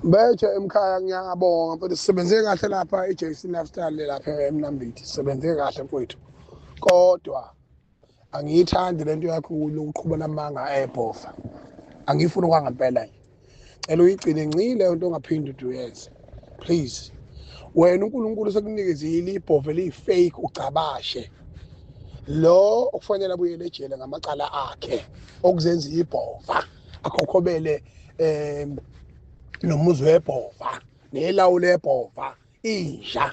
Bethe emkhaya ngiyabonga mfethu sisebenze kahle lapha eJC Lifestyle lapha eMnambithi sisebenze kahle mfethu kodwa angiyithandi lento yakho lokuqhubela amanga ebhofa angifuni kwangempela nje cela uyigcine ncile into ongaphindi uyenze please wena uNkulunkulu sekunikezile ibhofa eliyifake ucabashe lo okufanele abuyele ejele ngamacala akhe okuzenza ibhofa akhokhobele nomuzi webhova nelawulo lebhova inja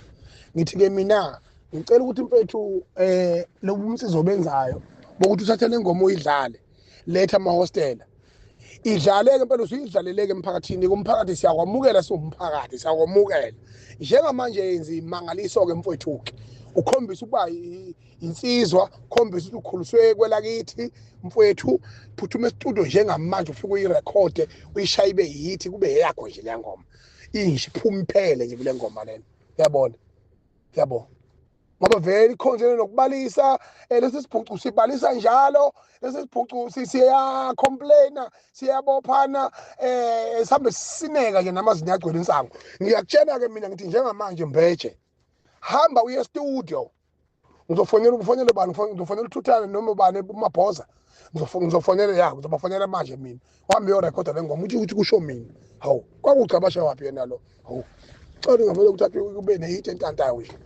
ngithi ke mina ngicela ukuthi mfethu lobu umsizo obenzayo bokuthi uthathe lengoma uyidlale letha amahostela idlaleke impela usuyidlaleleke emphakathini kumphakathi siyakwamukela siwumphakathi siyakwamukela njengamanje yenza imangaliso ke mfethu ke ukhombisa ukuba insizwa ukhombisa ukuthi ukhuliswe kwelakithi mfethu phuthuma estudio njengamanje ufike uyirekhode uyishaye ibe yithi kube yakho nje le ngoma inje iphuma iphele nje kule ngoma lena uyabona ngoba vele ikhonzele nokubalisa lesi sibhucu sibalisa njalo lesi sibhucu siya complaina siyabophana sihambe sineka nje namazinyo agcwele insango ngiyakutshela ke mina ngithi njengamanje Mbeje hamba uye studio ufonele bani ngizofonela uThuthane noma bani uMabhoza ngizofonela yakho ngizobafonela manje mina uhambe uyorekhoda le ngoma ukuthi kusho mina hawu kwakucabasha wapi yena lo hawu cela ngavele ukuthi kube nehit entantayo nje